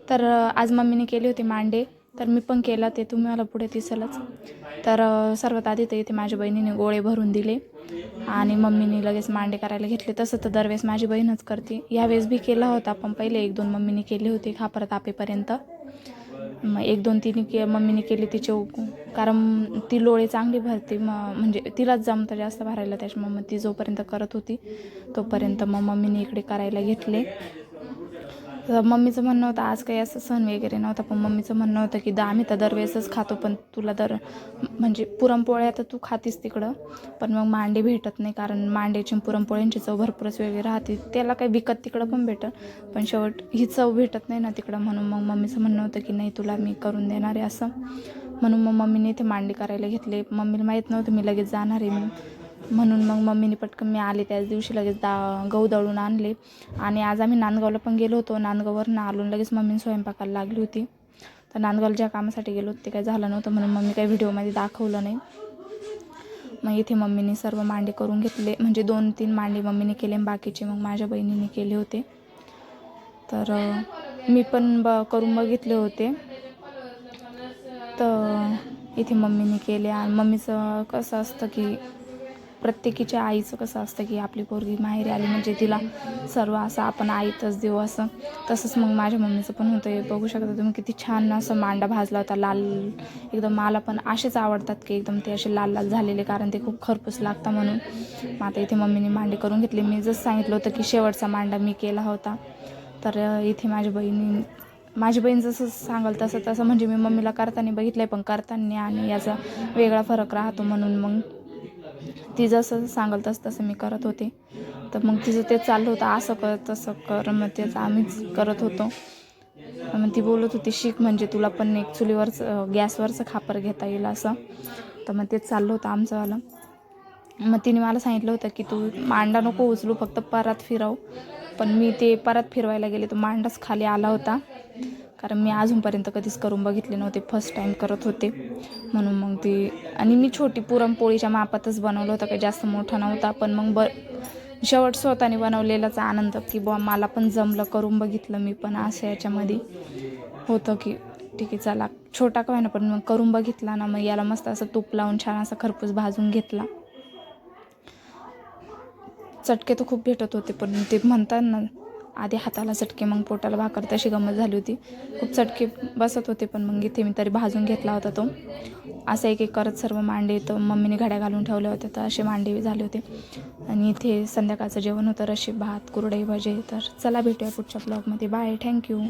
तर आज मम्मीने केले होते मांडे, तर मी पण केला, ते तुम्हाला पुढे दिसेलच. तर सर्वात आधी तर इथे माझ्या बहिणीने गोळे भरून दिले आणि मम्मीने लगेच मांडे करायला घेतले. तसं तर दरवेळेस माझी बहीणच करते, यावेळेस बी केला होता, पण पहिले 1-2 मम्मीने केले होते खापर तापेपर्यंत. मग 1-2 तिने मम्मीने केली तिचे, कारण ती लोळे चांगली भरते, म्हणजे तिलाच जमतं जास्त भरायला, त्याच्यामुळे मग ती जोपर्यंत करत होती तोपर्यंत मग मम्मीने इकडे करायला घेतले. तर मम्मीचं म्हणणं होतं आज काही असं सण वगैरे नव्हता, पण मम्मीचं म्हणणं होतं की आम्ही तर दरवेळेसच खातो, पण तुला म्हणजे पुरणपोळ्या तर तू खातीस तिकडं, पण मग मांडे भेटत नाही, कारण मांड्याची पुरणपोळ्यांची चव भरपूरच वेगळी राहते. त्याला काही विकत तिकडं पण भेटत, पण शेवट ही चव भेटत नाही ना तिकडं. म्हणून मग मम्मीचं म्हणणं होतं की नाही तुला मी करून देणार आहे असं. म्हणून मग मम्मीने इथे मांडे करायला घेतले. मम्मीला माहीत नव्हतं मी लगेच जाणार आहे, म्हणून मग मम्मीने पटकन, मी आले त्याच दिवशी लगेच गहू दळून आणले. आणि आज आम्ही नांदगावला पण गेलो होतो. नांदगाववरून आलो लगेच मम्मीने स्वयंपाकाला लागली होती. तर नांदगावला ज्या कामासाठी गेलो होते ते काही झालं नव्हतं, म्हणून मम्मी काही व्हिडिओमध्ये दाखवलं नाही. मग इथे मम्मीने सर्व मांडे करून घेतले, म्हणजे 2-3 मांडे मम्मीने केले, बाकीचे मग माझ्या बहिणीने केले होते. तर मी पण करून बघितले होते. तर इथे मम्मीने केले. आणि मम्मीचं कसं असतं की प्रत्येकीच्या आईचं कसं असतं की आपली पोरगी माहेरी आली म्हणजे तिला सर्व असं आपण आईतच देऊ असं. तसंच मग माझ्या मम्मीचं पण होतं. हे बघू शकता तुम्ही किती छान असं मांडा भाजला होता, लाल एकदम. मला पण असेच आवडतात की एकदम ते असे लाल लाल झालेले, कारण ते खूप खरपूस लागतं म्हणून. मग आता इथे मम्मीने मांडे करून घेतले. मी जसं सांगितलं होतं की शेवटचा मांडा मी केला होता. तर इथे माझी बहीण जसं सांगाल तसं म्हणजे मी मम्मीला करताना बघितलं आहे, पण करताना आणि याचा वेगळा फरक राहतो, म्हणून मग ती जसं सांगाल तसं मी करत होते. तर मग तिचं ते चाललं होतं असं कर तसं कर, मग तेच आम्हीच करत होतो. मग ती बोलत होती शिक, म्हणजे तुला पण एक चुलीवरचं गॅसवरचं खापर घेता येईल असं. तर मग तेच चाललं होतं आमचंवालं. मग तिने मला सांगितलं होतं की तू मांडा नको उचलू, फक्त परात फिरव. पण मी ते परात फिरवायला गेले तो मांडाच खाली आला होता, कारण मी अजूनपर्यंत कधीच करून बघितले नव्हते, फर्स्ट टाईम करत होते. म्हणून मग ते, आणि मी छोटी पुरणपोळीच्या मापातच बनवलं होतं, काही जास्त मोठा नव्हता. पण मग शेवट स्वतःने बनवलेलाच आनंद की मला पण जमलं, करून बघितलं मी पण. असं याच्यामध्ये होतं की ठीक आहे चला, छोटा का होईना पण मग करून बघितला ना. मग याला मस्त असं तूप लावून छान असं खरपूस भाजून घेतला. चटके तर खूप भेटत होते, पण ते म्हणतात ना आधी हाताला चटके मग पोटाला भाकर, तशी गंमत झाली होती. खूप चटके बसत होते, पण मग इथे मी तरी भाजून घेतला होता तो. असं एक करत सर्व मांडे तर मम्मीने घड्या घालून ठेवले होते, तर असे मांडे झाले होते. आणि इथे संध्याकाळचं जेवण होतं, रशी भात, कुरडई भजे. तर चला भेटूया पुढच्या ब्लॉगमध्ये. Bye, thank you.